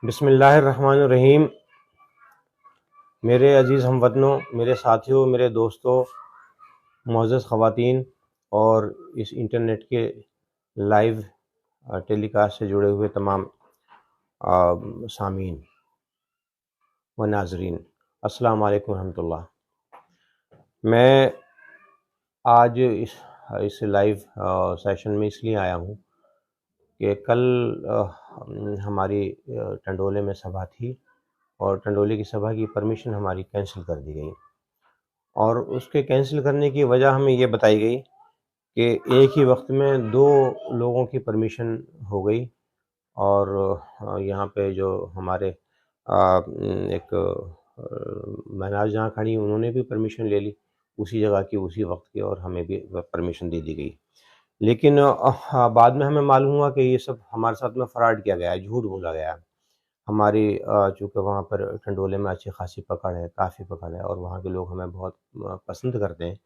बिस्मिल्लाहिर्रहमानिर्रहीम। मेरे अज़ीज़ हमवतनों, मेरे साथियों, मेरे दोस्तों, मुअज़्ज़ज़ ख़वातीन और इस इंटरनेट के लाइव टेलीकास्ट से जुड़े हुए तमाम सामीन व नाज़रीन, अस्सलाम वालेकुम रहमतुल्लाह। मैं आज इस लाइव सेशन में इसलिए आया हूँ कि कल हमारी टंडोले में सभा थी और टंडोले की सभा की परमिशन हमारी कैंसिल कर दी गई और उसके कैंसिल करने की वजह हमें ये बताई गई कि एक ही वक्त में 2 लोगों की परमिशन हो गई और यहाँ पे जो हमारे एक महनाज जहाँ खड़ी उन्होंने भी परमिशन ले ली उसी जगह की उसी वक्त की और हमें भी परमिशन दे दी गई। लेकिन बाद में हमें मालूम हुआ कि ये सब हमारे साथ में फ्रॉड किया गया है, झूठ बोला गया है। हमारी चूँकि वहाँ पर टंडोले में अच्छी खासी पकड़ है, काफ़ी पकड़ है और वहाँ के लोग हमें बहुत पसंद करते हैं।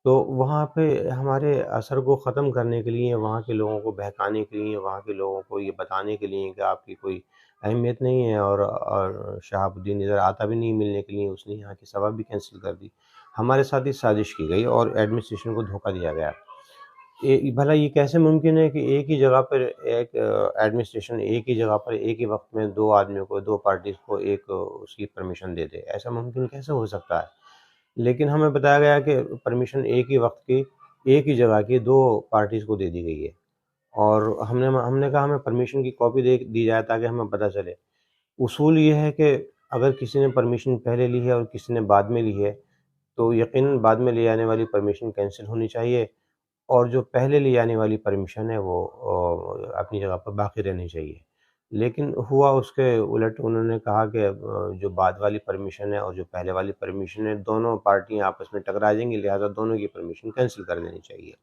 तो वहाँ पे हमारे असर को ख़त्म करने के लिए, वहाँ के लोगों को बहकाने के लिए, वहाँ के लोगों को ये बताने के लिए कि आपकी कोई अहमियत नहीं है और शहाबुद्दीन इधर आता भी नहीं मिलने के लिए, उसने यहाँ की सभा भी कैंसिल कर दी। हमारे साथ ही साजिश की गई और एडमिनिस्ट्रेशन को धोखा दिया गया। भला ये कैसे मुमकिन है कि एक ही जगह पर एक एडमिनिस्ट्रेशन एक ही जगह पर एक ही वक्त में 2 आदमियों को, 2 पार्टीज़ को एक उसकी परमिशन दे दे? ऐसा मुमकिन कैसे हो सकता है? लेकिन हमें बताया गया कि परमिशन एक ही वक्त की, एक ही जगह की 2 पार्टीज़ को दे दी गई है और हमने कहा हमें परमिशन की कॉपी दे दी जाए ताकि हमें पता चले। उसूल ये है कि अगर किसी ने परमिशन पहले ली है और किसी ने बाद में ली है, तो यकीनन बाद में ले जाने वाली परमिशन कैंसल होनी चाहिए और जो पहले ले जाने वाली परमिशन है वो अपनी जगह पर बाकी रहनी चाहिए। लेकिन हुआ उसके उलट, उन्होंने कहा कि जो बाद वाली परमिशन है और जो पहले वाली परमिशन है, दोनों पार्टियाँ आपस में टकरा जाएँगी, लिहाज़ा दोनों की परमिशन कैंसल कर देनी चाहिए।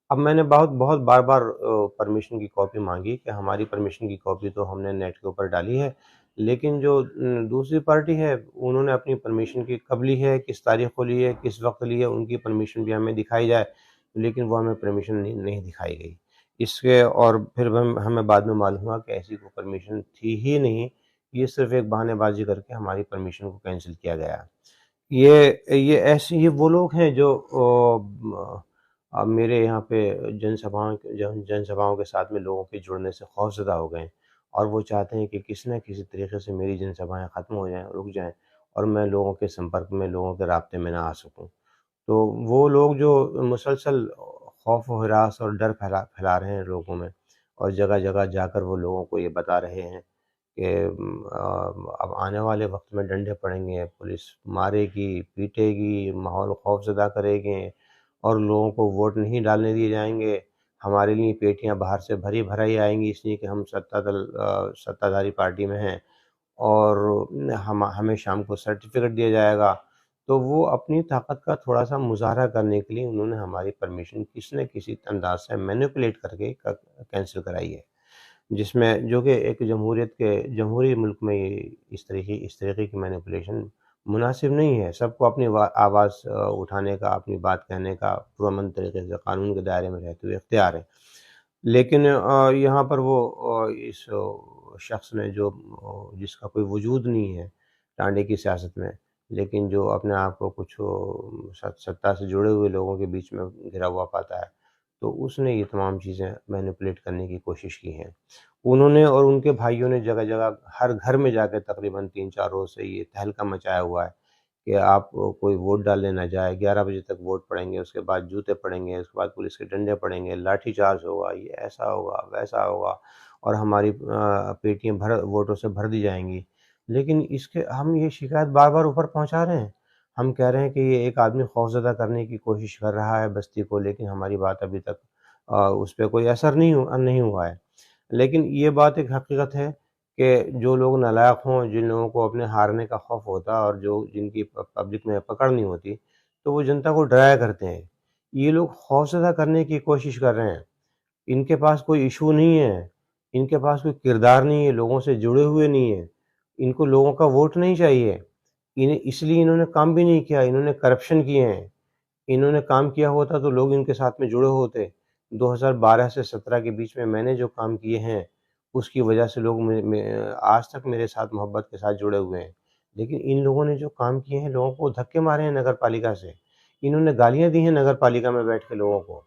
अब मैंने बहुत बार-बार परमिशन की कॉपी माँगी कि हमारी परमिशन की कॉपी तो हमने नेट के ऊपर डाली है, लेकिन जो दूसरी पार्टी है, उन्होंने अपनी परमिशन की कब ली है, किस तारीख़ को ली है, किस वक़्त ली है, उनकी परमिशन भी हमें दिखाई जाए, लेकिन वो हमें परमिशन नहीं दिखाई गई। इसके और फिर हमें बाद में मालूम हुआ कि ऐसी कोई परमिशन थी ही नहीं, ये सिर्फ़ एक बहानेबाज़ी करके हमारी परमिशन को कैंसल किया गया। ये वो लोग हैं जो मेरे यहाँ पे जनसभाओं के साथ में लोगों के जुड़ने से खौफ़ज़दा हो गए हैं और वो चाहते हैं कि किसी न किसी तरीके से मेरी जनसभाएँ ख़त्म हो जाएँ, रुक जाएँ और मैं लोगों के संपर्क में, लोगों के राब्ते में ना आ सकूँ। तो वो लोग जो मुसलसल खौफ व हरास और डर फैला फैला रहे हैं लोगों में और जगह-जगह जाकर वो लोगों को ये बता रहे हैं कि अब आने वाले वक़्त में डंडे पड़ेंगे, पुलिस मारेगी, पीटेगी, माहौल खौफ़ज़दा करेंगे और लोगों को वोट नहीं डालने दिए जाएँगे। हमारे लिए पेटियाँ बाहर से भरी-भराई आएँगी इसलिए कि हम सत्ताधारी पार्टी में हैं और हमें शाम को सर्टिफ़िकेट दिया जाएगा। तो वो अपनी ताकत का थोड़ा-सा मुज़ाहरा करने के लिए उन्होंने हमारी परमिशन किसी न किसी अंदाज़ से मैनिपुलेट करके कैंसल कराई है। जिसमें जो कि एक जमहूरी मुल्क में ये इस तरीके की मैनिपुलेशन मुनासिब नहीं है। सबको अपनी आवाज़ उठाने का, अपनी बात कहने का पुरअमन तरीके से कानून के दायरे में रहते हुए इख्तियार है। लेकिन यहाँ पर वो इस शख्स ने जो जिसका कोई वजूद नहीं है टांडे की सियासत में, लेकिन जो अपने आप को कुछ सत्ता से जुड़े हुए लोगों के बीच में घिरा हुआ पाता है, तो उसने ये तमाम चीज़ें मैनिपुलेट करने की कोशिश की हैं। उन्होंने और उनके भाइयों ने जगह-जगह हर घर में जाके तकरीबन 3-4 रोज़ से ये तहलका मचाया हुआ है कि आप कोई वोट डालने ना जाए, 11 बजे तक वोट पड़ेंगे, उसके बाद जूते पड़ेंगे, उसके बाद पुलिस के डंडे पड़ेंगे, लाठीचार्ज होगा, ये ऐसा होगा, वैसा होगा और हमारी पेटियाँ वोटों से भर दी जाएँगी। लेकिन इसके हम ये शिकायत बार-बार ऊपर पहुँचा रहे हैं। हम कह रहे हैं कि ये एक आदमी खौफ़ज़दा करने की कोशिश कर रहा है बस्ती को, लेकिन हमारी बात अभी तक उस पे कोई असर नहीं हुआ है। लेकिन ये बात एक हकीकत है कि जो लोग नालायक हों, जिन लोगों को अपने हारने का खौफ होता है और जिनकी पब्लिक में पकड़ नहीं होती, तो वो जनता को डराया करते हैं। ये लोग खौफ़ज़दा करने की कोशिश कर रहे हैं। इनके पास कोई इश्यू नहीं है, इनके पास कोई किरदार नहीं है, लोगों से जुड़े हुए नहीं हैं। इनको लोगों का वोट नहीं चाहिए। इसलिए इन्होंने काम भी नहीं किया, इन्होंने करप्शन किए हैं। इन्होंने काम किया होता तो लोग इनके साथ में जुड़े होते। 2012 से 17 के बीच में मैंने जो काम किए हैं, उसकी वजह से लोग आज तक मेरे साथ मोहब्बत के साथ जुड़े हुए हैं। लेकिन इन लोगों ने जो काम किए हैं, लोगों को धक्के मारे हैं नगर पालिका से, इन्होंने गालियाँ दी हैं नगर पालिका में बैठ के लोगों को,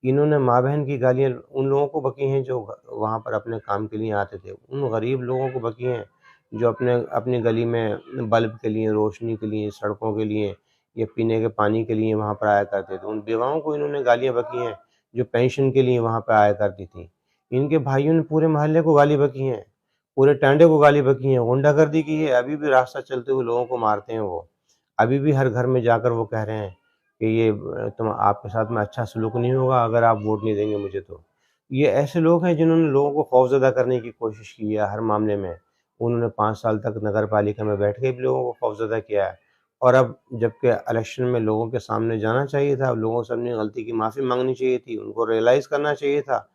इन्होंने माँ-बहन की गालियाँ उन लोगों को बकी हैं जो वहाँ पर अपने काम के लिए आते थे, उन गरीब लोगों को बकी हैं जो अपनी गली में बल्ब के लिए, रोशनी के लिए, सड़कों के लिए या पीने के पानी के लिए वहाँ पर आया करते थे। उन बेवाओं को इन्होंने गालियाँ बकी हैं जो पेंशन के लिए वहाँ पे आया करती थी। इनके भाइयों ने पूरे मोहल्ले को गाली बकी हैं, पूरे टांडे को गाली बकी हैं, गुंडागर्दी की है, अभी भी रास्ता चलते हुए लोगों को मारते हैं वो। अभी भी हर घर में जाकर वो कह रहे हैं कि ये तुम आपके साथ में अच्छा सलूक नहीं होगा अगर आप वोट नहीं देंगे मुझे तो। ये ऐसे लोग हैं जिन्होंने लोगों को खौफ़ज़दा करने की कोशिश की है हर मामले में। उन्होंने 5 साल तक नगर पालिका में बैठ के भी लोगों को खौफ़ज़दा किया है और अब जबकि इलेक्शन में लोगों के सामने जाना चाहिए था, लोगों से अपनी गलती की माफ़ी माँगनी चाहिए थी, उनको रियलाइज़ करना चाहिए था,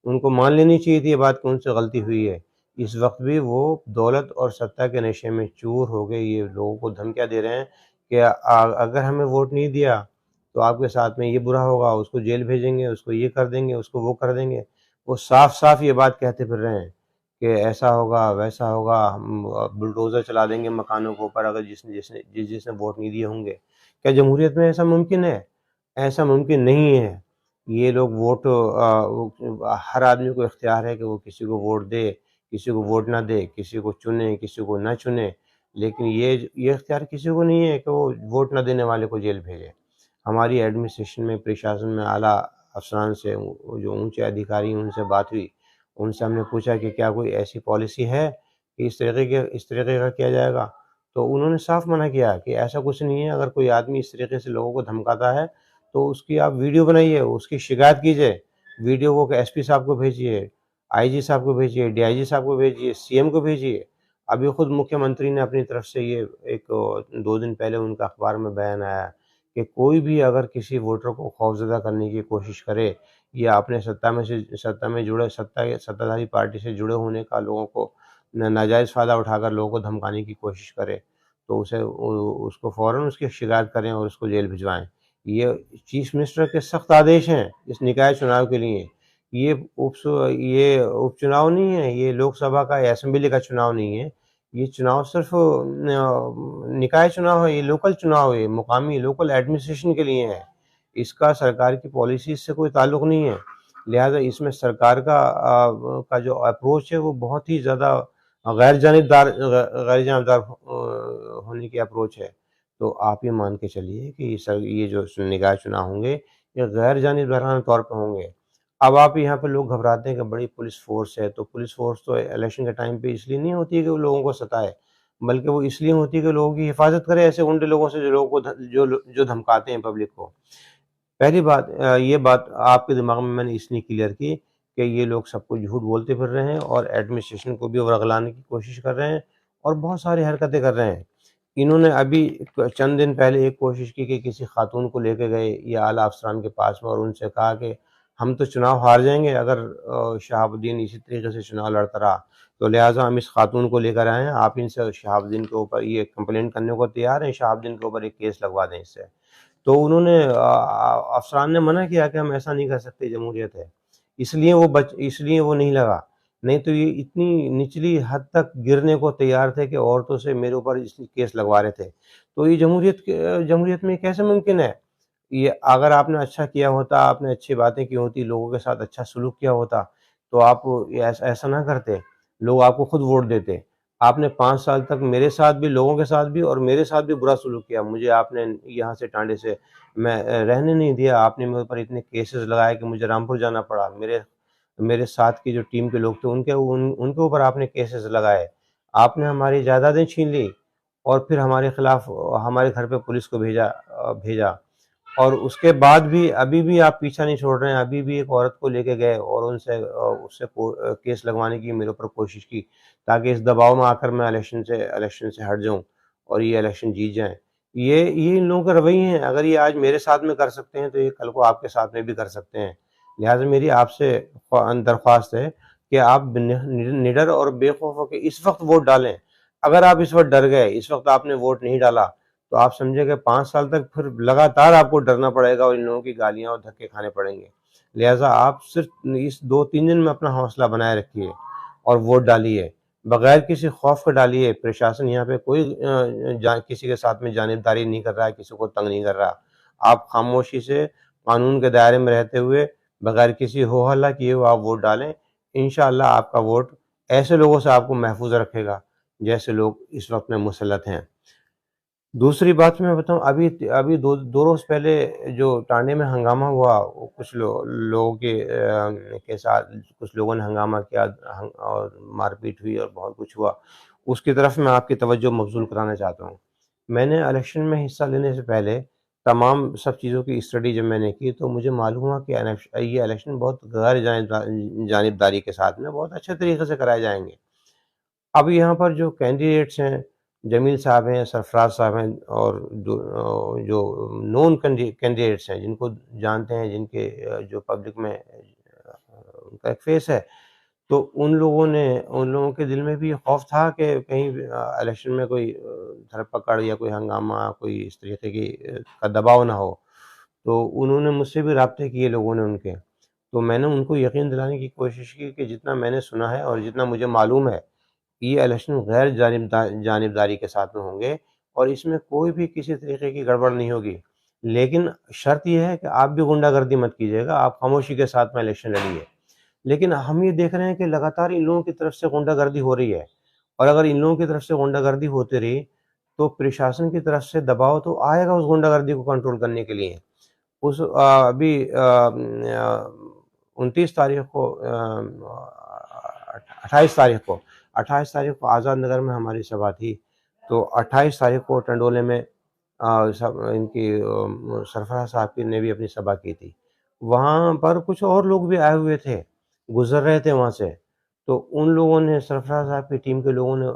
उनको मान लेनी चाहिए थी ये बात कि उनसे गलती हुई है। इस वक़्त भी वो दौलत और सत्ता के नशे में चूर हो गए, ये लोगों को धमकियाँ दे रहे हैं कि अगर हमें वोट नहीं दिया, तो आपके साथ में ये बुरा होगा, उसको जेल भेजेंगे, उसको ये कर देंगे, उसको वो कर देंगे। वो साफ-साफ ये बात कहते फिर रहे हैं कि ऐसा होगा, वैसा होगा, हम बुलडोज़र चला देंगे मकानों के ऊपर अगर जिसने वोट नहीं दिए होंगे। क्या जमहूरियत में ऐसा मुमकिन है? ऐसा मुमकिन नहीं है। ये लोग हर आदमी को इख्तियार है कि वो किसी को वोट दे, किसी को वोट ना दे, किसी को चुने, किसी को ना चुने। लेकिन ये इख्तियार किसी को नहीं है कि वो वोट ना देने वाले को जेल भेजे। हमारी एडमिनिस्ट्रेशन में, प्रशासन में आला अफ़सरान से वो जो ऊँचे अधिकारी हैं उनसे बात हुई। उनसे हमने पूछा कि क्या कोई ऐसी पॉलिसी है कि इस तरीके का किया जाएगा? तो उन्होंने साफ मना किया कि ऐसा कुछ नहीं है, अगर कोई आदमी इस तरीके से लोगों को धमकाता है, तो उसकी आप वीडियो बनाइए, उसकी शिकायत कीजिए। वीडियो को एसपी साहब को भेजिए, आईजी साहब को भेजिए, डीआईजी साहब को भेजिए, सीएम को भेजिए। अभी खुद मुख्यमंत्री ने अपनी तरफ से ये 2 दिन पहले उनका अखबार में बयान आया कि कोई भी अगर किसी वोटर को खौफज़दा करने की कोशिश करे या अपने सत्ता में जुड़े सत्ताधारी पार्टी से जुड़े होने का लोगों को नाजायज़ फ़ायदा उठाकर लोगों को धमकाने की कोशिश करे, तो उसको फ़ौरन उसकी शिकायत करें और उसको जेल भिजवाएँ। ये चीफ़ मिनिस्टर के सख्त आदेश हैं इस निकाय चुनाव के लिए। ये उपचुनाव नहीं है, ये लोकसभा का या असेंबली का चुनाव नहीं है। ये चुनाव सिर्फ़ निकाय चुनाव है, ये लोकल चुनाव है, मुकामी लोकल एडमिनिस्ट्रेशन के लिए है। इसका सरकार की पॉलिसी से कोई ताल्लुक नहीं है। लिहाज़ा इसमें सरकार का जो अप्रोच है वो बहुत ही ज़्यादा गैर जानिबदार होने की अप्रोच है। तो आप ये मान के चलिए कि ये जो निकाय चुनाव होंगे, ये गैर जानिबदाराना तौर पे होंगे। अब आप यहाँ पे लोग घबराते हैं कि बड़ी पुलिस फ़ोर्स है, तो पुलिस फ़ोर्स तो इलेक्शन के टाइम पे इसलिए नहीं होती है कि वो लोगों को सताए, बल्कि वो इसलिए होती है कि लोगों की हिफाज़त करे ऐसे गुंडे लोगों से जो लोगों को जो धमकाते हैं पब्लिक को। पहली बात ये बात आपके दिमाग में मैंने इसलिए क्लियर की कि ये लोग सबको झूठ बोलते फिर रहे हैं और एडमिनिस्ट्रेशन को भी वर्गलाने की कोशिश कर रहे हैं और बहुत सारी हरकतें कर रहे हैं। इन्होंने अभी चंद दिन पहले एक कोशिश की कि किसी खातून को लेके गए या आला अफ़सरान के पास में और उनसे कहा कि हम तो चुनाव हार जाएँगे अगर शहाबुद्दीन इसी तरीके से चुनाव लड़ता रहा, तो लिहाज़ा हम इस खातून को लेकर आए हैं, आप इनसे शहाबुद्दीन के ऊपर ये कंप्लेंट करने को तैयार हैं, शहाबुद्दीन के ऊपर एक केस लगवा दें इससे। तो उन्होंने अफ़सरान ने मना किया कि हम ऐसा नहीं कर सकते, जमहूरियत है। इसलिए वो नहीं लगा। नहीं तो ये इतनी निचली हद तक गिरने को तैयार थे कि औरतों से मेरे ऊपर इसलिए केस लगवा रहे थे। तो ये जमहूरियत में कैसे मुमकिन है? ये अगर आपने अच्छा किया होता, आपने अच्छी बातें की होती, लोगों के साथ अच्छा सलूक किया होता, तो आप ये ऐसा ना करते। लोग आपको खुद वोट देते। आपने 5 साल तक मेरे साथ भी, लोगों के साथ भी और मेरे साथ भी बुरा सलूक किया। मुझे आपने यहाँ से टांडे से रहने नहीं दिया। आपने मेरे ऊपर इतने केसेस लगाए कि मुझे रामपुर जाना पड़ा। मेरे साथ की जो टीम के लोग थे उनके ऊपर आपने केसेस लगाए। आपने हमारी जायदादें छीन ली और फिर हमारे खिलाफ हमारे घर पे पुलिस को भेजा और उसके बाद भी अभी भी आप पीछा नहीं छोड़ रहे हैं। अभी भी एक औरत को लेके गए और उससे केस लगवाने की मेरे ऊपर कोशिश की ताकि इस दबाव में आकर मैं इलेक्शन से हट जाऊं और ये इलेक्शन जीत जाएं। ये इन लोगों के रवैये हैं। अगर ये आज मेरे साथ में कर सकते हैं तो ये कल को आपके साथ में भी कर सकते हैं। लिहाजा मेरी आपसे दरख्वास्त है कि आप निडर और बेखौफ होकर इस वक्त वोट डालें। अगर आप इस वक्त डर गए, इस वक्त आपने वोट नहीं डाला, तो आप समझे कि 5 साल तक फिर लगातार आपको डरना पड़ेगा और इन लोगों की गालियाँ और धक्के खाने पड़ेंगे। लिहाजा आप सिर्फ इस 2-3 दिन में अपना हौसला बनाए रखिए और वोट डालिए, बगैर किसी खौफ के डालिए। प्रशासन यहाँ पे कोई किसी के साथ में जानिबदारी नहीं कर रहा है, किसी को तंग नहीं कर रहा। आप खामोशी से कानून के दायरे में रहते हुए बगैर किसी हो हल्ला किए हुए आप वोट डालें। इंशाअल्लाह आपका वोट ऐसे लोगों से आपको महफूज रखेगा जैसे लोग इस वक्त में मुसल्लत हैं। दूसरी बात मैं बताऊं, अभी अभी दो रोज पहले जो टांडे में हंगामा हुआ, वो कुछ लोगों के साथ कुछ लोगों ने हंगामा किया, और मारपीट हुई और बहुत कुछ हुआ। उसकी तरफ मैं आपकी तवज्जो मबजूल कराना चाहता हूँ। मैंने इलेक्शन में हिस्सा लेने से पहले तमाम सब चीज़ों की स्टडी जब मैंने की, तो मुझे मालूम हुआ कि ये इलेक्शन बहुत गैर जानिबदारी के साथ में बहुत अच्छे तरीके से कराए जाएंगे। अब यहाँ पर जो कैंडिडेट्स हैं, जमील साहब हैं, सरफराज साहब हैं, और जो नॉन कैंडिडेट्स हैं, जिनको जानते हैं, जिनके जो पब्लिक में उनका एक फेस है, तो उन लोगों के दिल में भी खौफ था कि कहीं इलेक्शन में कोई धरपकड़ या कोई हंगामा, कोई इस तरीके की का दबाव ना हो। तो उन्होंने मुझसे भी राब्ते किए लोगों ने उनके। तो मैंने उनको यकीन दिलाने की कोशिश की कि जितना मैंने सुना है और जितना मुझे मालूम है, ये इलेक्शन गैर जानिबदारी के साथ में होंगे और इसमें कोई भी किसी तरीके की गड़बड़ नहीं होगी। लेकिन शर्त ये है कि आप भी गुंडागर्दी मत कीजिएगा, आप खामोशी के साथ में इलेक्शन लड़िए। लेकिन हम ये देख रहे हैं कि लगातार इन लोगों की तरफ से गुंडागर्दी हो रही है, और अगर इन लोगों की तरफ से गुंडागर्दी होती रही, तो प्रशासन की तरफ से दबाव तो आएगा उस गुंडागर्दी को कंट्रोल करने के लिए। अभी 29 तारीख को 28 तारीख को आज़ाद नगर में हमारी सभा थी। तो 28 तारीख को टंडोले में इनकी सरफराज साहब की ने भी अपनी सभा की थी। वहाँ पर कुछ और लोग भी आए हुए थे, गुजर रहे थे वहाँ से। तो उन लोगों ने, सरफराज साहब की टीम के लोगों ने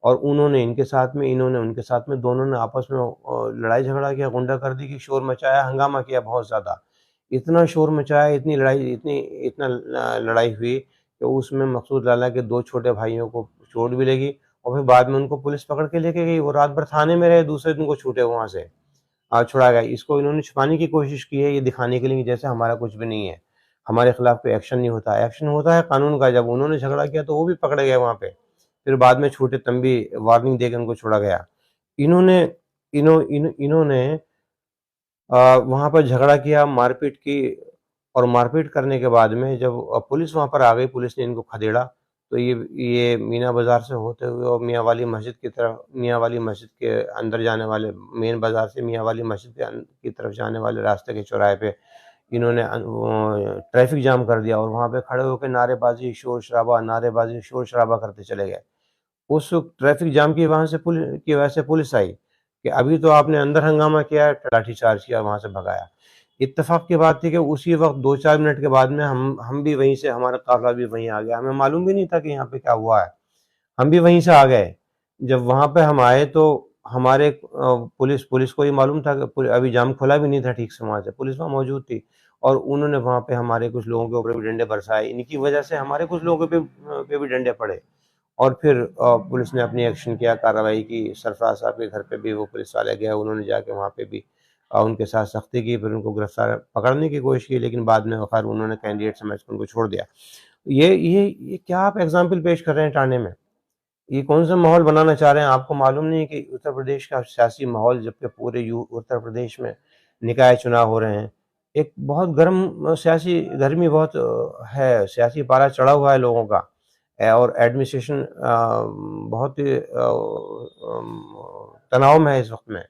और उन्होंने इनके साथ में, इन्होंने उनके साथ में, दोनों ने आपस में लड़ाई झगड़ा किया, गुंडागर्दी की, शोर मचाया, हंगामा किया बहुत ज़्यादा। इतना शोर मचाया, इतना लड़ाई हुई कि उसमें मकसूद लाला के 2 छोटे भाइयों को चोट भी लगी, और फिर बाद में उनको पुलिस पकड़ के लेके गई। वो रात भर थाने में रहे, दूसरे दिन को छूटे वहाँ से छुड़ा गया। इसको इन्होंने छुपाने की कोशिश की है, ये दिखाने के लिए जैसे हमारा कुछ भी नहीं है, हमारे खिलाफ कोई एक्शन नहीं होता। एक्शन होता है कानून का। जब उन्होंने झगड़ा किया तो वो भी पकड़े गए वहाँ पे, फिर बाद में छूटे, तब भी वार्निंग देकर उनको छोड़ा गया। इन्होंने इन्होंने वहाँ पर झगड़ा किया, मारपीट की, और मारपीट करने के बाद में जब पुलिस वहाँ पर आ गई, पुलिस ने इनको खदेड़ा, तो ये मीना बाज़ार से होते हुए और मियाँ वाली मस्जिद की तरफ, मियाँ वाली मस्जिद के अंदर जाने वाले, मेन बाज़ार से मियाँ वाली मस्जिद की तरफ जाने वाले रास्ते के चौराहे पे इन्होंने ट्रैफिक जाम कर दिया, और वहाँ पे खड़े होकर नारेबाजी, शोर शराबा करते चले गए। उस ट्रैफिक जाम की वजह से पुलिस आई कि अभी तो आपने अंदर हंगामा किया है, लाठीचार्ज किया, वहाँ से भगाया। इत्तेफाक की बात थी कि उसी वक्त 2-4 मिनट के बाद में हम भी वहीं से, हमारा काफिला भी वहीं आ गया। हमें मालूम भी नहीं था कि यहाँ पे क्या हुआ है, हम भी वहीं से आ गए। जब वहाँ पे हम आए तो हमारे पुलिस को ये मालूम था कि अभी जाम खुला भी नहीं था ठीक से, वहाँ से पुलिस वहाँ मौजूद थी, और उन्होंने वहाँ पे हमारे कुछ लोगों के ऊपर भी डंडे बरसाए। इनकी वजह से हमारे कुछ लोगों पे भी डंडे पड़े, और फिर पुलिस ने अपनी एक्शन किया, कार्रवाई की। सरफराज साहब के घर पे भी वो पुलिस वाले गए, उन्होंने जाके वहाँ पे भी उनके साथ सख्ती की, फिर उनको गिरफ्तार पकड़ने की कोशिश की, लेकिन बाद में खैर उन्होंने कैंडिडेट समझ कर उनको छोड़ दिया। ये क्या आप एग्जाम्पल पेश कर रहे हैं टांडे में? ये कौन सा माहौल बनाना चाह रहे हैं? आपको मालूम नहीं है कि उत्तर प्रदेश का सियासी माहौल, जबकि पूरे उत्तर प्रदेश में निकाय चुनाव हो रहे हैं, एक बहुत गर्म सियासी गर्मी बहुत है, सियासी पारा चढ़ा हुआ है लोगों का, और एडमिनिस्ट्रेशन बहुत ही तनाव में है इस वक्त में।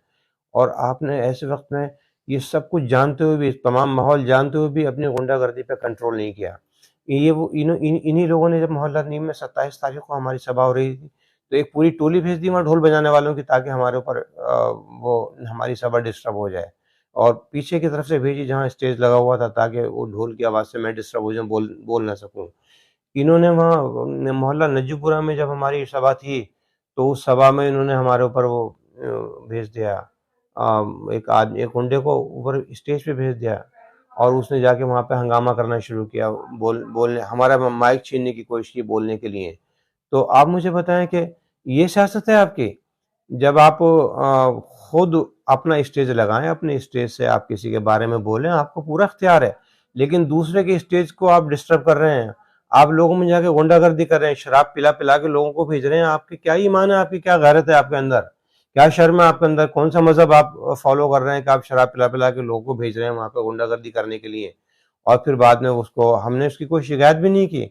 और आपने ऐसे वक्त में ये सब कुछ जानते हुए भी, तमाम माहौल जानते हुए भी, अपनी गुंडागर्दी पे कंट्रोल नहीं किया। ये वो इन्हीं लोगों ने, जब मोहल्ला नीम में 27 तारीख को हमारी सभा हो रही थी, तो एक पूरी टोली भेज दी वहाँ ढोल बजाने वालों की, ताकि हमारे ऊपर वो हमारी सभा डिस्टर्ब हो जाए, और पीछे की तरफ से भेजी जहाँ स्टेज लगा हुआ था, ताकि वो ढोल की आवाज़ से मैं डिस्टर्ब हो जाऊँ, बोल ना सकूँ। इन्होंने वहाँ मोहल्ला नज्जूपुरा में जब हमारी सभा थी, तो उस सभा में इन्होंने हमारे ऊपर वो भेज दिया, एक गुंडे को ऊपर स्टेज पे भेज दिया, और उसने जाके वहाँ पे हंगामा करना शुरू किया, बोलने, हमारा माइक छीनने की कोशिश की बोलने के लिए। तो आप मुझे बताएं कि ये सियासत है आपकी? जब आप खुद अपना स्टेज लगाएं, अपने स्टेज से आप किसी के बारे में बोलें, आपको पूरा इख्तियार है, लेकिन दूसरे के स्टेज को आप डिस्टर्ब कर रहे हैं। आप लोगों में जाके गुंडागर्दी कर रहे हैं, शराब पिला पिला के लोगों को भेज रहे हैं। आपकी क्या ईमान है, आपकी क्या गैरत है आपके अंदर, क्या शर्म है आपके अंदर? कौन सा मजहब आप फॉलो कर रहे हैं कि आप शराब पिला पिला के लोगों को भेज रहे हैं वहां पे गुंडागर्दी करने के लिए? और फिर बाद में उसको हमने उसकी कोई शिकायत भी नहीं की,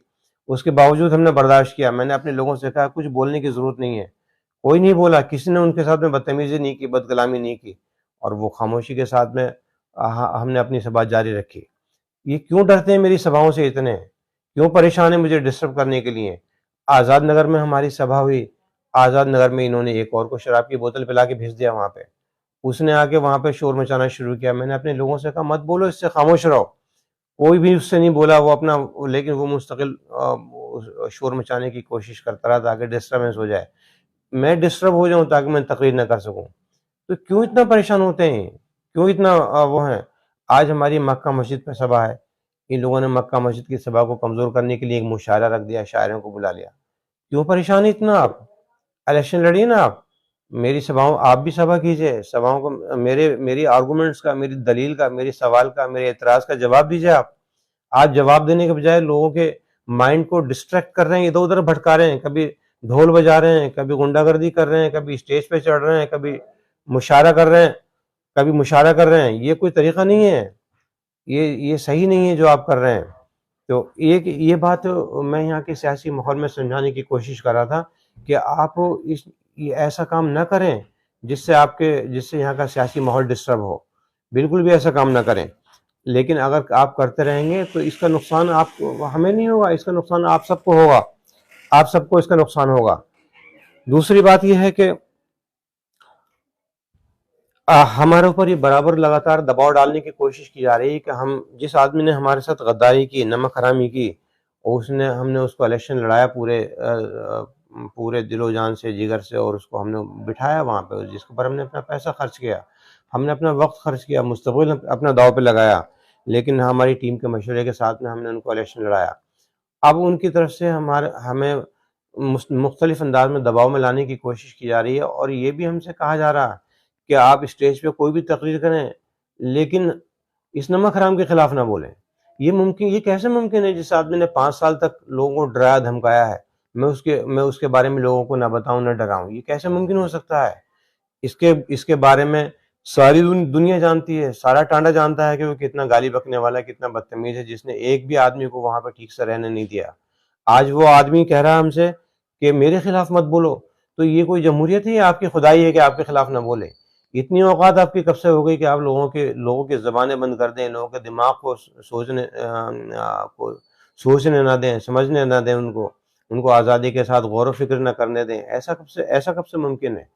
उसके बावजूद हमने बर्दाश्त किया। मैंने अपने लोगों से कहा कुछ बोलने की जरूरत नहीं है, कोई नहीं बोला, किसी ने उनके साथ में बदतमीजी नहीं की, बदकलामी नहीं की, और वो खामोशी के साथ में हमने अपनी सभा जारी रखी। ये क्यों डरते हैं मेरी सभाओं से इतने, क्यों परेशान है मुझे डिस्टर्ब करने के लिए? आज़ाद नगर में हमारी सभा हुई, आज़ाद नगर में इन्होंने एक और को शराब की बोतल पिला के भेज दिया वहां पे, उसने आके वहां पे शोर मचाना शुरू किया। मैंने अपने लोगों से कहा मत बोलो, इससे खामोश रहो। कोई भी उससे नहीं बोला, वो अपना, लेकिन वो मुस्तकिल शोर मचाने की कोशिश करता रहा ताकि डिस्टर्बेंस हो जाए, मैं डिस्टर्ब हो जाऊं ताकि मैं तकरीर न कर सकूं। तो क्यों इतना परेशान होते हैं, क्यों इतना वो है? आज हमारी मक्का मस्जिद पे सभा है, इन लोगों ने मक्का मस्जिद की सभा को कमजोर करने के लिए एक मुशायरा रख दिया, शायरों को बुला लिया। क्यों परेशान है इतना आप? इलेक्शन लड़िए ना आप, मेरी सभाओं, आप भी सभा कीजिए, सभाओं को मेरी आर्गूमेंट्स का, मेरी दलील का, मेरी सवाल का, मेरे एतराज का जवाब दीजिए आप। आज जवाब देने के बजाय लोगों के माइंड को डिस्ट्रैक्ट कर रहे हैं, इधर उधर भटका रहे हैं, कभी ढोल बजा रहे हैं, कभी गुंडागर्दी कर रहे हैं, कभी स्टेज पे चढ़ रहे हैं, कभी मुशायरा कर रहे हैं, कभी मुशायरा कर रहे हैं। ये कोई तरीका नहीं है, ये सही नहीं है जो आप कर रहे हैं। तो एक ये बात मैं यहाँ के सियासी माहौल में समझाने की कोशिश कर रहा था कि आप ये ऐसा काम ना करें जिससे यहाँ का सियासी माहौल डिस्टर्ब हो। बिल्कुल भी ऐसा काम ना करें। लेकिन अगर आप करते रहेंगे तो इसका नुकसान आप हमें नहीं होगा, इसका नुकसान आप सबको होगा, आप सबको इसका नुकसान होगा। दूसरी बात यह है कि हमारे ऊपर ये बराबर लगातार दबाव डालने की कोशिश की जा रही है कि हम, जिस आदमी ने हमारे साथ गद्दारी की, नमक हरामी की, हमने उसको इलेक्शन लड़ाया पूरे दिलो जान से, जिगर से, और उसको हमने बिठाया वहां पे, जिसके ऊपर हमने अपना पैसा खर्च किया, हमने अपना वक्त खर्च किया, मुस्तकबिल अपना दाव पे लगाया, लेकिन हमारी टीम के मशवरे के साथ में हमने उनको इलेक्शन लड़ाया। अब उनकी तरफ से हमें मुख्तलिफ अंदाज में दबाव में लाने की कोशिश की जा रही है, और ये भी हमसे कहा जा रहा है कि आप स्टेज पे कोई भी तकरीर करें, लेकिन इस नमक हराम के खिलाफ ना बोलें। ये कैसे मुमकिन है? जिस आदमी ने 5 साल तक लोगों को डराया धमकाया है, मैं उसके बारे में लोगों को ना बताऊं ना डराऊं, ये कैसे मुमकिन हो सकता है? इसके बारे में सारी दुनिया जानती है, सारा टांडा जानता है कि वो कितना गाली बकने वाला है, कितना बदतमीज है, जिसने एक भी आदमी को वहां पर ठीक से रहने नहीं दिया। आज वो आदमी कह रहा है हमसे कि मेरे खिलाफ मत बोलो। तो ये कोई जमहूरियत है या आपकी खुदाई है कि आपके खिलाफ ना बोले? इतनी औकात आपकी कब से हो गई कि आप लोगों की जबानें बंद कर दें, लोगों के दिमाग को सोचने ना दें, समझने ना दें, उनको आज़ादी के साथ गौर व फिक्र न करने दें? ऐसा कब से मुमकिन है?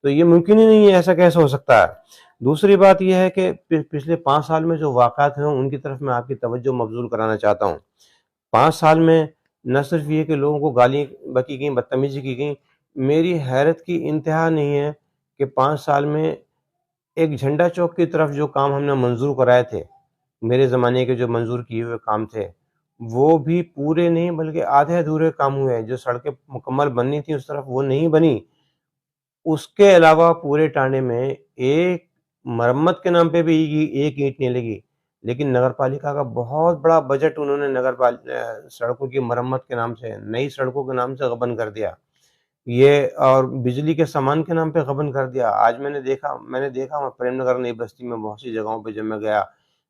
तो ये मुमकिन ही नहीं है, ऐसा कैसे हो सकता है? दूसरी बात यह है कि पिछले 5 साल में जो वाक़यात हैं उनकी तरफ मैं आपकी तवज्जो मबज़ूल कराना चाहता हूँ। 5 साल में न सिर्फ ये कि लोगों को गाली बकी गई, बदतमीजी की गई, मेरी हैरत की इंतहा नहीं है कि 5 साल में एक झंडा चौक की तरफ जो काम हमने मंजूर कराए थे, मेरे ज़माने के जो मंजूर किए हुए काम थे, वो भी पूरे नहीं बल्कि आधे अधूरे काम हुए हैं। जो सड़कें मुकम्मल बननी थी उस तरफ, वो नहीं बनी। उसके अलावा पूरे टांडे में एक मरम्मत के नाम पे भी एक ईंट नहीं लगी। लेकिन नगर पालिका का बहुत बड़ा बजट उन्होंने सड़कों की मरम्मत के नाम से, नई सड़कों के नाम से गबन कर दिया। ये और बिजली के सामान के नाम पे गबन कर दिया। आज मैंने देखा वहाँ प्रेमनगर नई बस्ती में बहुत सी जगहों पे जब मैं गया,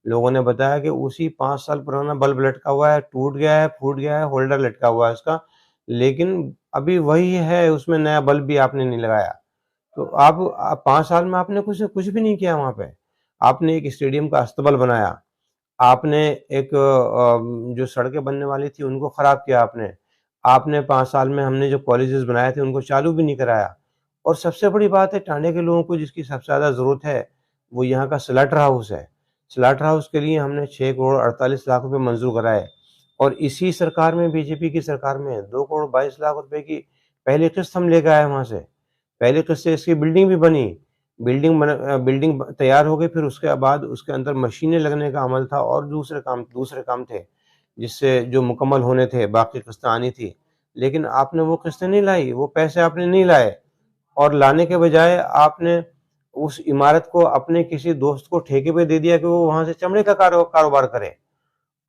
लोगों ने बताया कि उसी 5 साल पुराना बल्ब लटका हुआ है, टूट गया है, फूट गया है, होल्डर लटका हुआ है उसका, लेकिन अभी वही है, उसमें नया बल्ब भी आपने नहीं लगाया। तो आप 5 साल में आपने कुछ कुछ भी नहीं किया वहाँ पे। आपने एक स्टेडियम का अस्तबल बनाया, आपने एक जो सड़कें बनने वाली थी उनको खराब किया आपने। आपने 5 साल में हमने जो कॉलेजेस बनाए थे उनको चालू भी नहीं कराया। और सबसे बड़ी बात है, टांडे के लोगों को जिसकी सबसे ज़्यादा ज़रूरत है, वो यहाँ का स्लॉटर हाउस है। स्लॉटर हाउस के लिए हमने 6 करोड़ 48 लाख रुपए मंजूर कराए, और इसी सरकार में, बीजेपी की सरकार में 2 करोड़ 22 लाख रुपए की पहली किस्त हम लेके आए वहाँ से। पहली किस्त से इसकी बिल्डिंग भी बनी। बिल्डिंग तैयार हो गई, फिर उसके बाद उसके अंदर मशीनें लगने का अमल था और दूसरे काम थे, जिससे जो मुकम्मल होने थे, बाकी किस्तें आनी थी। लेकिन आपने वो किस्तें नहीं लाई, वो पैसे आपने नहीं लाए, और लाने के बजाय आपने उस इमारत को अपने किसी दोस्त को ठेके पे दे दिया कि वो वहां से चमड़े का कारोबार करे।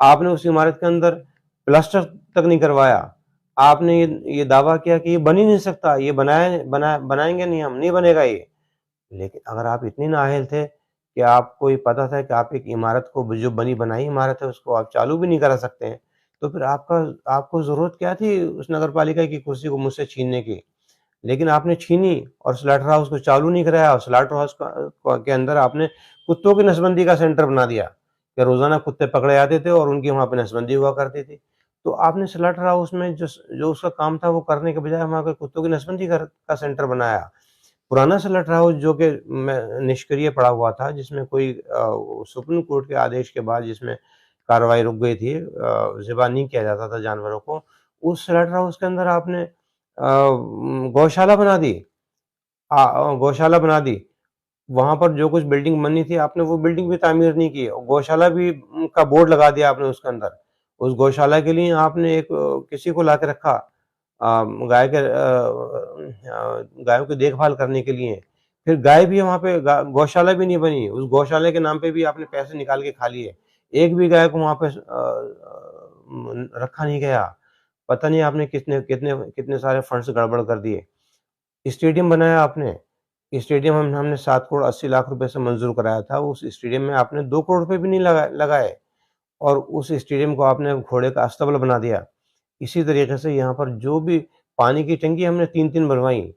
आपने उस इमारत के अंदर प्लास्टर तक नहीं करवाया। आपने ये दावा किया कि ये बन ही नहीं सकता, ये बनाएंगे नहीं, हम नहीं बनेगा ये। लेकिन अगर आप इतने नाअहल थे कि आपको ये पता था कि आप एक इमारत को, जो बनी बनाई इमारत है, उसको आप चालू भी नहीं करा सकते हैं, तो फिर आपको ज़रूरत क्या थी उस नगर पालिका की कुर्सी को मुझसे छीनने की? लेकिन आपने छीनी और स्लॉटर हाउस को चालू नहीं कराया, और स्लॉटर हाउस के अंदर आपने कुत्तों की नसबंदी का सेंटर बना दिया कि रोज़ाना कुत्ते पकड़े जाते थे और उनकी वहाँ पे नसबंदी हुआ करती थी। तो आपने स्लॉटर हाउस में जो उसका काम था वो करने के बजाय वहाँ पे कुत्तों की नसबंदी का सेंटर बनाया। पुराना स्लॉटर हाउस जो कि निष्क्रिय पड़ा हुआ था, जिसमें कोई सुप्रीम कोर्ट के आदेश के बाद जिसमें कार्रवाई रुक गई थी, ज़िबा नहीं किया जाता था जानवरों को, उस स्लॉटर हाउस के अंदर आपने गौशाला बना दी। गौशाला बना दी। वहाँ पर जो कुछ बिल्डिंग बननी थी, आपने वो बिल्डिंग भी तामीर नहीं की, गौशाला भी का बोर्ड लगा दिया आपने उसके अंदर। उस गौशाला के लिए आपने एक किसी को ला के रखा, गायों की देखभाल करने के लिए। फिर गाय भी वहाँ पे, गौशाला भी नहीं बनी, उस गौशाला के नाम पे भी आपने पैसे निकाल के खा लिए। एक भी गाय को वहाँ पे रखा नहीं गया। पता नहीं आपने कितने कितने कितने सारे फंड्स गड़बड़ कर दिए। स्टेडियम बनाया आपने, स्टेडियम हमने 7 करोड़ 80 लाख रुपए से मंजूर कराया था। उस स्टेडियम में आपने 2 करोड़ रुपए भी नहीं लगाए, और उस स्टेडियम को आपने घोड़े का अस्तबल बना दिया। इसी तरीके से यहाँ पर जो भी पानी की टंकी हमने 3-3 बनवाई,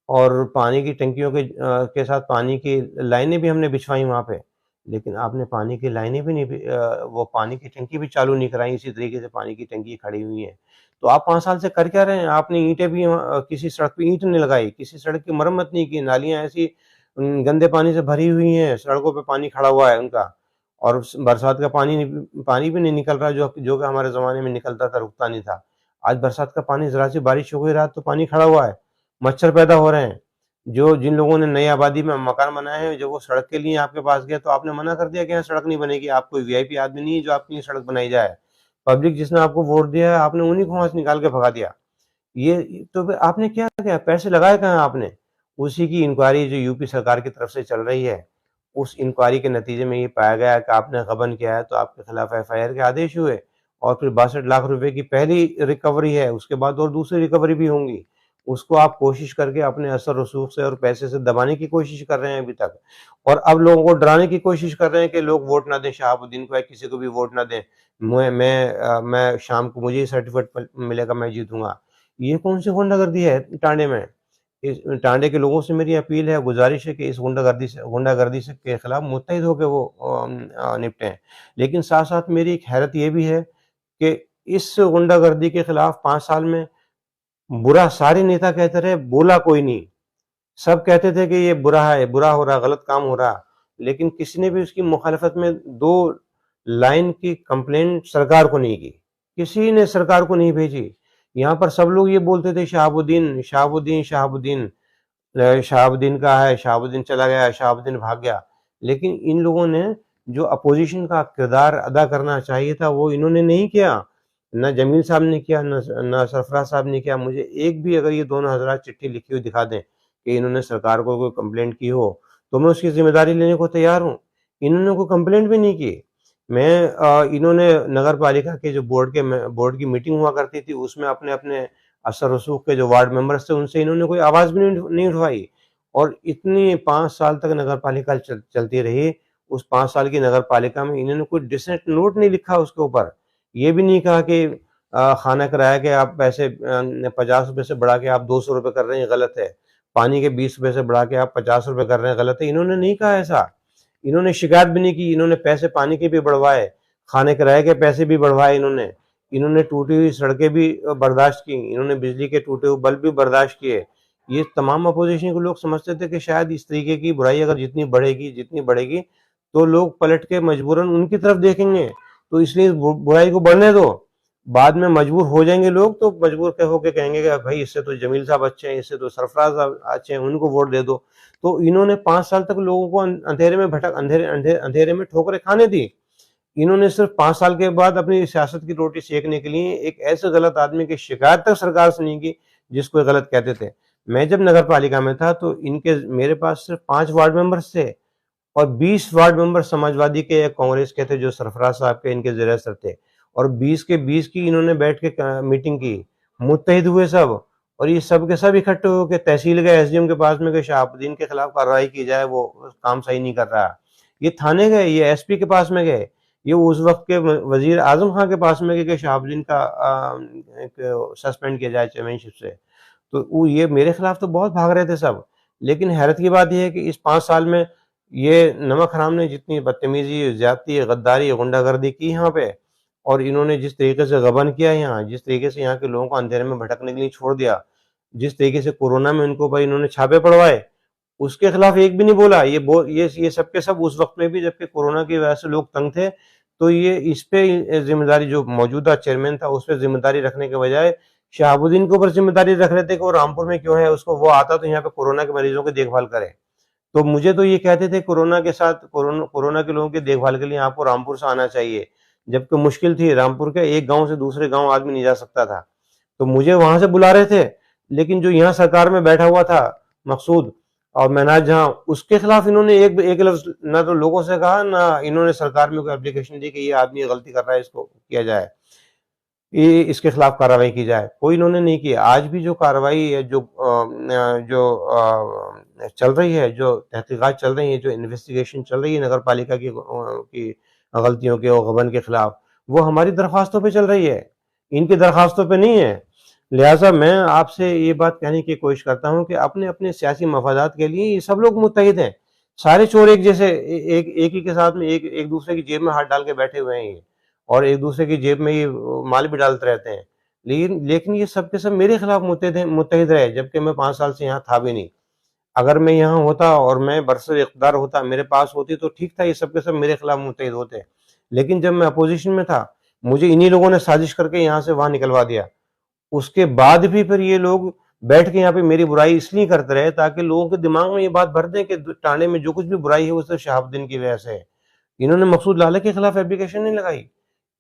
और पानी की टंकियों के साथ पानी की लाइनें भी हमने बिछवाई वहाँ पे। लेकिन आपने पानी की लाइनें भी नहीं, वो पानी की टंकी भी चालू नहीं कराई, इसी तरीके से पानी की टंकी खड़ी हुई है। तो आप 5 साल से कर क्या रहे हैं? आपने ईंटें भी किसी सड़क पे ईंट नहीं लगाई, किसी सड़क की मरम्मत नहीं की, नालियाँ ऐसी गंदे पानी से भरी हुई हैं, सड़कों पे पानी खड़ा हुआ है उनका, और बरसात का पानी भी नहीं निकल रहा, जो कि हमारे ज़माने में निकलता था, रुकता नहीं था। आज बरसात का पानी, ज़रा सी बारिश हो गई रात तो पानी खड़ा हुआ है, मच्छर पैदा हो रहे हैं। जिन लोगों ने नई आबादी में मकान बनाए हैं, जब वो सड़क के लिए आपके पास गए तो आपने मना कर दिया कि यहाँ सड़क नहीं बनेगी, आप कोई वीआईपी आदमी नहीं है जो आपके लिए सड़क बनाई जाए। पब्लिक जिसने आपको वोट दिया है, आपने उन्हीं को वहां से निकाल के भगा दिया। ये तो फिर आपने क्या किया? पैसे लगाए कहाँ आपने? उसी की इंक्वायरी जो यूपी सरकार की तरफ से चल रही है, उस इंक्वायरी के नतीजे में ये पाया गया कि आपने गबन किया है, तो आपके खिलाफ एफआईआर के आदेश हुए, और फिर 62 लाख रुपए की पहली रिकवरी है, उसके बाद और दूसरी रिकवरी भी होंगी। उसको आप कोशिश करके अपने असर रसूख से और पैसे से दबाने की कोशिश कर रहे हैं अभी तक, और अब लोगों को डराने की कोशिश कर रहे हैं कि लोग वोट ना दें शहाबुद्दीन को, या किसी को भी वोट ना दें, मैं शाम को मुझे ही सर्टिफिकेट मिलेगा, मैं जीतूंगा। ये कौन सी गुंडागर्दी है टांडे में? इस टांडे के लोगों से मेरी अपील है, गुजारिश है कि इस गुंडागर्दी से के खिलाफ मुत्तहिद होकर वो निपटें। लेकिन साथ साथ मेरी एक हैरत ये भी है कि इस गुंडागर्दी के खिलाफ 5 साल में बुरा सारे नेता कहते रहे, बोला कोई नहीं। सब कहते थे कि ये बुरा है, बुरा हो रहा, गलत काम हो रहा, लेकिन किसी ने भी उसकी मुखालफत में 2 लाइन की कंप्लेंट सरकार को नहीं की, किसी ने सरकार को नहीं भेजी। यहाँ पर सब लोग ये बोलते थे शहाबुद्दीन, शहाबुद्दीन, शहाबुद्दीन, शहाबुद्दीन का है, शहाबुद्दीन चला गया, शहाबुद्दीन भाग गया। लेकिन इन लोगों ने जो अपोजिशन का किरदार अदा करना चाहिए था, वो इन्होंने नहीं किया। न जमील साहब ने किया, न सरफराज साहब ने किया। मुझे एक भी अगर ये दोनों हजरात चिट्ठी लिखी हुई दिखा दें कि इन्होंने सरकार को कोई कंप्लेंट की हो, तो मैं उसकी जिम्मेदारी लेने को तैयार हूँ। इन्होंने कोई कंप्लेंट भी नहीं की। इन्होंने नगर पालिका के जो बोर्ड की मीटिंग हुआ करती थी, उसमें अपने अपने असर रसूख के जो वार्ड मेंबर्स थे, उनसे इन्होंने कोई आवाज भी नहीं उठवाई। और इतनी 5 साल तक नगर पालिका चलती रही। उस 5 साल की नगर पालिका में इन्होंने कोई डिसेंट नोट नहीं लिखा उसके ऊपर। ये भी नहीं कहा कि खाना किराया के आप पैसे 50 रुपए से बढ़ा के आप 200 रुपए कर रहे हैं, गलत है। पानी के 20 रुपए से बढ़ा के आप 50 रुपए कर रहे हैं, गलत है। इन्होंने नहीं कहा ऐसा। इन्होंने शिकायत भी नहीं की। इन्होंने पैसे पानी के भी बढ़वाए, खाने किराए के पैसे भी बढ़वाए। इन्होंने टूटी हुई सड़कें भी बर्दाश्त की। इन्होंने बिजली के टूटे हुए बल्ब भी बर्दाश्त किए। ये तमाम अपोजिशन के लोग समझते थे कि शायद इस तरीके की बुराई अगर जितनी बढ़ेगी तो लोग पलट के मजबूरन उनकी तरफ देखेंगे, तो इसलिए बुराई को बढ़ने दो। बाद में मजबूर हो जाएंगे लोग, तो मजबूर होके कहेंगे कि भाई इससे तो जमील साहब अच्छे हैं, इससे तो सरफराज साहब अच्छे हैं, उनको वोट दे दो। तो इन्होंने 5 साल तक लोगों को अंधेरे में ठोकरें खाने दी। इन्होंने सिर्फ 5 साल के बाद अपनी सियासत की रोटी सेकने के लिए एक ऐसे गलत आदमी की शिकायत तक सरकार से नहीं की जिसको गलत कहते थे। मैं जब नगर पालिका में था तो मेरे पास सिर्फ 5 वार्ड मेंबर्स थे, और 20 वार्ड मेंबर समाजवादी के या कांग्रेस के थे, जो सरफराज साहब के इनके ज़ेर असर थे। और 20 के 20 की इन्होंने बैठ के मीटिंग की, मुत्तहिद हुए सब, और ये सब के सब इकट्ठे होकर तहसील गए, एसडीएम के पास में गए, शहाबुद्दीन के खिलाफ कार्रवाई की जाए, वो काम सही नहीं कर रहा। ये थाने गए, ये एसपी के पास में गए, ये उस वक्त के वजीर आजम खान के पास में गए कि शहाबुद्दीन का सस्पेंड किया जाए चेयरमैनशिप से। तो वो ये मेरे खिलाफ तो बहुत भाग रहे थे सब। लेकिन हैरत की बात यह है कि इस 5 साल में ये नमक हराम ने जितनी बदतमीजी, ज्यादती, गद्दारी, गुंडागर्दी की यहाँ पे, और इन्होंने जिस तरीके से गबन किया यहाँ, जिस तरीके से यहाँ के लोगों को अंधेरे में भटकने के लिए छोड़ दिया, जिस तरीके से कोरोना में उनको ऊपर इन्होंने छापे पड़वाए, उसके खिलाफ एक भी नहीं बोला। ये सब के सब उस वक्त में भी जबकि कोरोना की वजह से लोग तंग थे, तो ये इस पे जिम्मेदारी, जो मौजूदा चेयरमैन था उस पर जिम्मेदारी रखने के बजाय शहाबुद्दीन के ऊपर जिम्मेदारी रख रहे थे कि वो रामपुर में क्यों है, उसको वो आता तो यहाँ पे कोरोना के मरीजों की देखभाल करे। तो मुझे तो ये कहते थे कोरोना के साथ, कोरोना के लोगों की देखभाल के लिए आपको रामपुर से आना चाहिए, जबकि मुश्किल थी, रामपुर के एक गांव से दूसरे गांव आदमी नहीं जा सकता था, तो मुझे वहां से बुला रहे थे। लेकिन जो यहाँ सरकार में बैठा हुआ था मकसूद और महनाज जहां, उसके खिलाफ इन्होंने एक लफ्ज ना तो लोगों से कहा, ना इन्होंने सरकार में कोई एप्लीकेशन दी कि ये आदमी गलती कर रहा है, इसको किया जाए, ये इसके खिलाफ कार्रवाई की जाए, कोई इन्होंने नहीं की। आज भी जो कार्रवाई है, जो चल रही है, जो तहकीकात चल रही है, जो इन्वेस्टिगेशन चल रही है नगर पालिका की गलतियों के और गबन के खिलाफ, वो हमारी दरख्वास्तों पे चल रही है, इनकी दरख्वास्तों पे नहीं है। लिहाजा मैं आपसे ये बात कहने की कोशिश करता हूँ कि अपने अपने सियासी मफादात के लिए ये सब लोग मुत्तहिद हैं, सारे चोर एक जैसे, एक ही के साथ में एक दूसरे की जेब में हाथ डाल के बैठे हुए हैं ये, और एक दूसरे की जेब में ये माल भी डालते रहते हैं। लेकिन ये सब के सब मेरे खिलाफ मुत्तहिद रहे, जबकि मैं 5 साल से यहाँ था भी नहीं। अगर मैं यहाँ होता और मैं बरसर इक़्तिदार होता, मेरे पास होती, तो ठीक था, ये सब के सब मेरे खिलाफ मुत्तहिद होते। लेकिन जब मैं अपोजिशन में था, मुझे इन्हीं लोगों ने साजिश करके यहाँ से वहां निकलवा दिया। उसके बाद भी फिर ये लोग बैठ के यहाँ पे मेरी बुराई इसलिए करते रहे ताकि लोगों के दिमाग में ये बात भर दें कि टांडे में जो कुछ भी बुराई है वो सिर्फ शहाबुद्दीन की वजह से है। इन्होंने मकसूद लाला के खिलाफ एप्लीकेशन नहीं लगाई,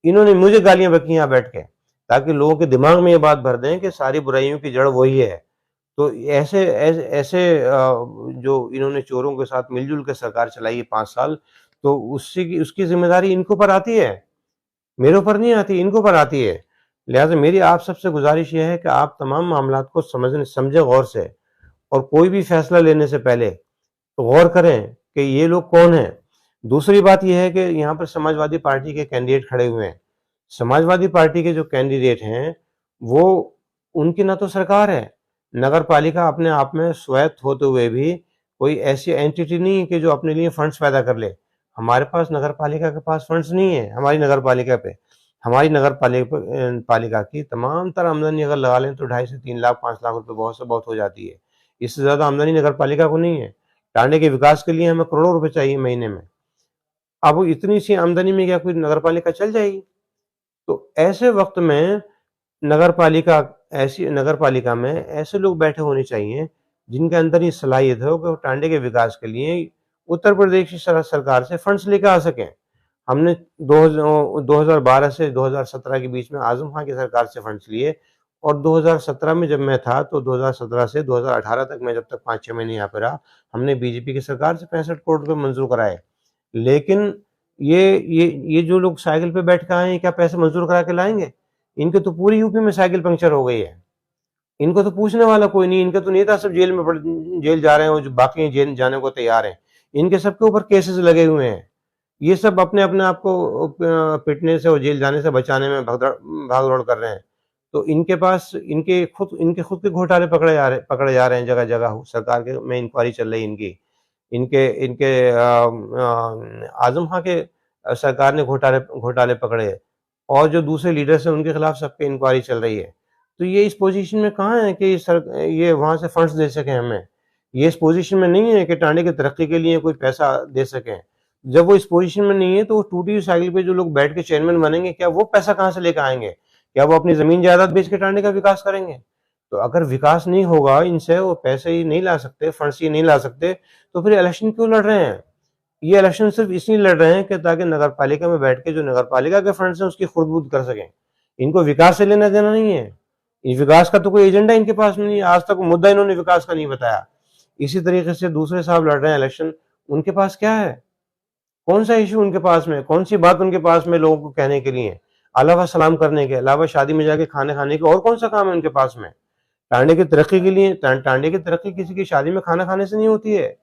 इन्होंने मुझे गालियां बकी यहाँ बैठ के, ताकि लोगों के दिमाग में ये बात भर दें कि सारी बुराइयों की जड़ वही है। तो ऐसे जो इन्होंने चोरों के साथ मिलजुल के सरकार चलाई है 5 साल, तो उसकी जिम्मेदारी इनको पर आती है, मेरे ऊपर नहीं आती, इनको पर आती है। लिहाजा मेरी आप सबसे गुजारिश यह है कि आप तमाम मामलात को समझें गौर से, और कोई भी फैसला लेने से पहले गौर करें कि ये लोग कौन हैं। दूसरी बात यह है कि यहाँ पर समाजवादी पार्टी के कैंडिडेट खड़े हुए हैं। समाजवादी पार्टी के जो कैंडिडेट हैं, वो उनकी ना तो सरकार है, नगर पालिका अपने आप में स्वायत्त होते हुए भी कोई ऐसी एंटिटी नहीं है कि जो अपने लिए फंड्स पैदा कर ले। हमारे पास नगर पालिका के पास फंड्स नहीं है। हमारी नगर पालिका की तमाम तरह आमदनी अगर लगा लें तो 2.5 से 3 लाख 5 लाख रुपए बहुत से बहुत हो जाती है। इससे ज्यादा आमदनी नगर पालिका को नहीं है। टांडे के विकास के लिए हमें करोड़ों रुपए चाहिए महीने में। अब इतनी सी आमदनी में क्या कोई नगर पालिका चल जाएगी? तो ऐसे वक्त में ऐसी नगर पालिका में ऐसे लोग बैठे होने चाहिए जिनके अंदर ये सलाहियत हो कि वो टांडे के विकास के लिए उत्तर प्रदेश की सरकार से फंड्स लेकर आ सकें। हमने 2012 से 2017 के बीच में आजम खान की सरकार से फंड्स लिए, और 2017 में जब मैं था तो 2017 से 2018 तक, मैं जब तक 5-6 महीने यहाँ पे रहा, हमने बीजेपी की सरकार से 65 करोड़ रुपए मंजूर कराए। लेकिन ये जो लोग साइकिल पे बैठ के आए हैं, क्या पैसे मंजूर करा के लाएंगे? इनके तो पूरी यूपी में साइकिल पंक्चर हो गई है, इनको तो पूछने वाला कोई नहीं। इनके तो नेता सब जेल जा रहे हैं, और जो बाकी जेल जाने को तैयार हैं, इनके सबके ऊपर केसेस लगे हुए हैं। ये सब अपने अपने आप को पिटने से और जेल जाने से बचाने में भाग दौड़ कर रहे हैं। तो इनके पास इनके खुद के घोटाले पकड़े जा रहे हैं जगह जगह। सरकार के में इंक्वायरी चल रही है इनकी। इनके इनके आजम खां के सरकार ने घोटाले पकड़े, और जो दूसरे लीडर्स हैं उनके खिलाफ सब पे इंक्वायरी चल रही है। तो ये इस पोजीशन में कहाँ है कि ये वहां से फंड्स दे सके हमें? ये इस पोजीशन में नहीं है कि टांडे की तरक्की के लिए कोई पैसा दे सकें। जब वो इस पोजीशन में नहीं है तो वो टूटी हुई साइकिल पे जो लोग बैठ के चेयरमैन बनेंगे, क्या वो पैसा कहाँ से लेकर आएंगे? क्या वो अपनी जमीन जायदाद बेच के टांडे का विकास करेंगे? तो अगर विकास नहीं होगा इनसे, वो पैसे ही नहीं ला सकते, फंड्स ही नहीं ला सकते, तो फिर इलेक्शन क्यों लड़ रहे हैं? ये इलेक्शन सिर्फ इसलिए लड़ रहे हैं कि ताकि नगर पालिका में बैठ के जो नगर पालिका के फंड्स हैं उसकी खुर्द-बुर्द कर सकें। इनको विकास से लेना देना नहीं है। ये विकास का तो कोई एजेंडा इनके पास में नहीं है। आज तक मुद्दा इन्होंने विकास का नहीं बताया। इसी तरीके से दूसरे साहब लड़ रहे हैं इलेक्शन, उनके पास क्या है? कौन सा इशू उनके पास में, कौन सी बात उनके पास में लोगों को कहने के लिए है? अलावा सलाम करने के, अलावा शादी में जाके खाने खाने के और कौन सा काम है उनके पास में? टांडे की तरक्की के लिए, टांडे की तरक्की किसी की शादी में खाना खाने से नहीं होती है।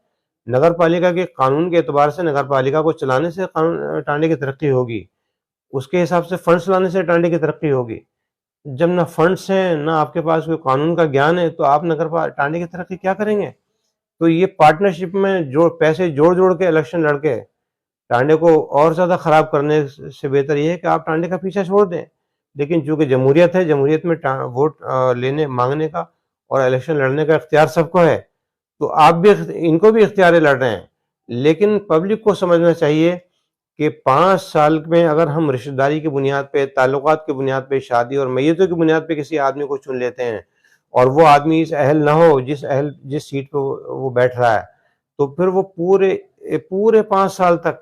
नगर पालिका के कानून के एतबार से नगर पालिका को चलाने से कानून टांडे की तरक्की होगी, उसके हिसाब से फंड्स लाने से टांडे की तरक्की होगी। जब ना फंड्स हैं, ना आपके पास कोई कानून का ज्ञान है, तो आप टांडे की तरक्की क्या करेंगे? तो ये पार्टनरशिप में जो पैसे जोड़ जोड़ के इलेक्शन लड़के टांडे को और ज्यादा खराब करने से बेहतर ये है कि आप टांडे का पीछा छोड़ दें। लेकिन चूंकि जमहूरियत है, जमहूरियत में वोट लेने मांगने का और इलेक्शन लड़ने का इख्तियार सबको है, तो आप भी इनको भी इख्तियार लड़ रहे हैं। लेकिन पब्लिक को समझना चाहिए कि 5 साल में अगर हम रिश्तेदारी की बुनियाद पे, ताल्लुकात की बुनियाद पे, शादी और मैयतों की बुनियाद पे किसी आदमी को चुन लेते हैं और वो आदमी इस अहल ना हो जिस सीट पे वो बैठ रहा है, तो फिर वो पूरे पूरे 5 साल तक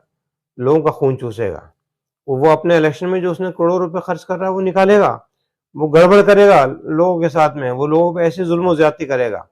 लोगों का खून चूसेगा। वो अपने इलेक्शन में जो उसने करोड़ों रुपए खर्च कर रहा है वो निकालेगा, वो गड़बड़ करेगा लोगों के साथ में, वो लोगों पे ऐसे जुल्म ज्यादती करेगा।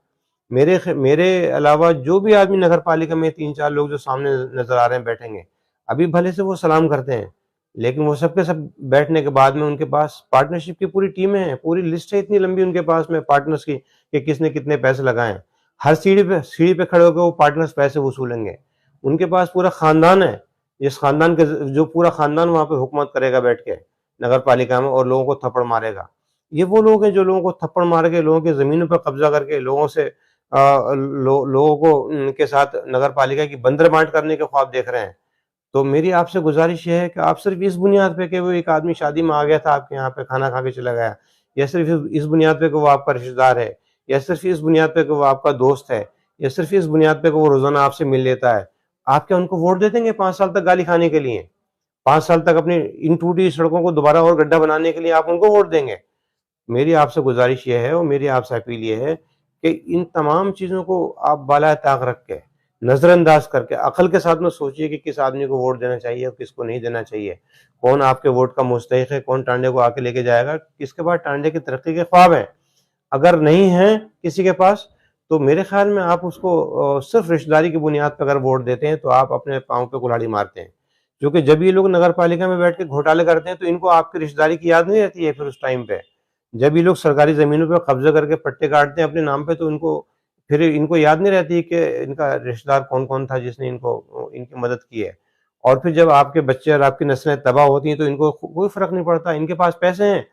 मेरे अलावा जो भी आदमी नगर पालिका में 3-4 लोग जो सामने नजर आ रहे हैं बैठेंगे, अभी भले से वो सलाम करते हैं, लेकिन वो सबके सब बैठने के बाद में उनके पास पार्टनरशिप की पूरी टीमें हैं, पूरी लिस्ट है इतनी लंबी उनके पास में पार्टनर्स की कि किसने कितने पैसे लगाए। हर सीढ़ी पे खड़े होकर वो पार्टनर्स पैसे वसूलेंगे। उनके पास पूरा खानदान है, जिस खानदान के जो पूरा खानदान वहां पे हुकूमत करेगा बैठ के नगर पालिका में और लोगों को थप्पड़ मारेगा। ये वो लोग हैं जो लोगों को थप्पड़ मार के, लोगों की जमीनों पर कब्जा करके, लोगों से लोगों को के साथ नगर पालिका की बंदर बांट करने के ख्वाब देख रहे हैं। तो मेरी आपसे गुजारिश ये है कि आप सिर्फ इस बुनियाद पे कि वो एक आदमी शादी में आ गया था आपके यहाँ पे खाना खा के चला गया, या सिर्फ इस बुनियाद पे कि वो आपका रिश्तेदार है, या सिर्फ इस बुनियाद पे कि वो आपका दोस्त है, या सिर्फ इस बुनियाद पे कि वो रोजाना आपसे मिल लेता है, आप क्या उनको वोट दे देंगे 5 साल तक गाली खाने के लिए? 5 साल तक अपनी इन टूटी सड़कों को दोबारा और गड्ढा बनाने के लिए आप उनको वोट देंगे? मेरी आपसे गुजारिश ये है और मेरी आपसे अपील ये है कि इन तमाम चीज़ों को आप बाला ताक रख के, नज़रअंदाज करके, अकल के साथ में सोचिए कि किस आदमी को वोट देना चाहिए और किसको नहीं देना चाहिए, कौन आपके वोट का मुस्तहिक है, कौन टांडे को आके लेके जाएगा, किसके पास टांडे की तरक्की के ख्वाब हैं। अगर नहीं है किसी के पास, तो मेरे ख्याल में आप उसको सिर्फ रिश्तेदारी की बुनियाद पर अगर वोट देते हैं तो आप अपने पाँव पे कुल्हाड़ी मारते हैं। क्योंकि जब ये लोग नगर पालिका में बैठ के घोटाले करते हैं तो इनको आपकी रिश्तेदारी की याद नहीं रहती है फिर उस टाइम पे। जब ये लोग सरकारी ज़मीनों पे कब्ज़ा करके पट्टे काटते हैं अपने नाम पे, तो इनको फिर इनको याद नहीं रहती कि इनका रिश्तेदार कौन-कौन था जिसने इनको इनकी मदद की है। और फिर जब आपके बच्चे और आपकी नस्लें तबाह होती हैं तो इनको कोई फ़र्क नहीं पड़ता, इनके पास पैसे हैं,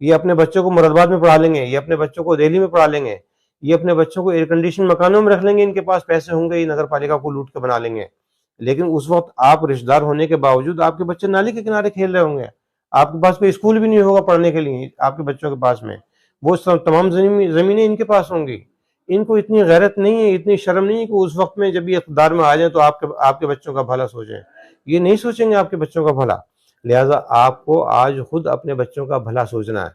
ये अपने बच्चों को मुरादाबाद में पढ़ा लेंगे, ये अपने बच्चों को दिल्ली में पढ़ा लेंगे, ये अपने बच्चों को एयर कंडीशन मकानों में रख लेंगे, इनके पास पैसे होंगे, ये नगर पालिका को लूट के बना लेंगे। लेकिन उस वक़्त आप रिश्तेदार होने के बावजूद आपके बच्चे नाली के किनारे खेल रहे होंगे। आपके पास कोई स्कूल भी नहीं होगा पढ़ने के लिए आपके बच्चों के पास में। वो तमाम ज़मीनें इनके पास होंगी। इनको इतनी गैरत नहीं है, इतनी शर्म नहीं है कि उस वक़्त में जब ये इक़्तिदार में आ जाएँ तो आपके बच्चों का भला सोचें। ये नहीं सोचेंगे आपके बच्चों का भला। लिहाज़ा आपको आज खुद अपने बच्चों का भला सोचना है,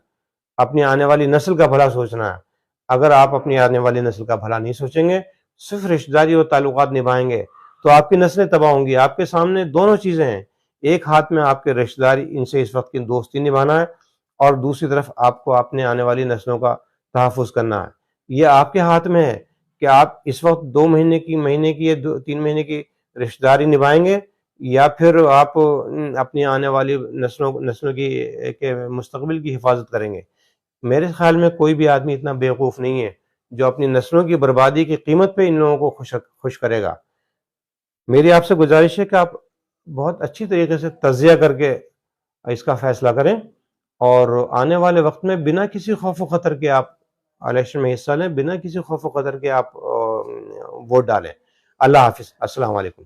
अपनी आने वाली नस्ल का भला सोचना है। अगर आप अपनी आने वाली नस्ल का भला नहीं सोचेंगे, सिर्फ रिश्तेदारी और ताल्लुकात निभाएंगे, तो आपकी नस्लें तबाह होंगी। आपके सामने दोनों चीज़ें हैं, एक हाथ में आपके रिश्तेदारी, इनसे इस वक्त की दोस्ती निभाना है, और दूसरी तरफ आपको अपने आने वाली नस्लों का तहफ़्फ़ुज़ करना है। ये आपके हाथ में है कि आप इस वक्त 2 महीने की या 3 महीने की रिश्तेदारी निभाएंगे, या फिर आप अपनी आने वाली नस्लों की के मुस्तकबिल की हिफाजत करेंगे। मेरे ख्याल में कोई भी आदमी इतना बेवकूफ़ नहीं है जो अपनी नस्लों की बर्बादी की कीमत पे इन लोगों को खुश करेगा। मेरी आपसे गुजारिश है कि आप बहुत अच्छी तरीके से तज्ज़िया करके इसका फ़ैसला करें और आने वाले वक्त में बिना किसी खौफ व ख़तर के आप इलेक्शन में हिस्सा लें, बिना किसी खौफ व ख़तर के आप वोट डालें। अल्लाह हाफ़िज़। अस्सलाम वालेकुम।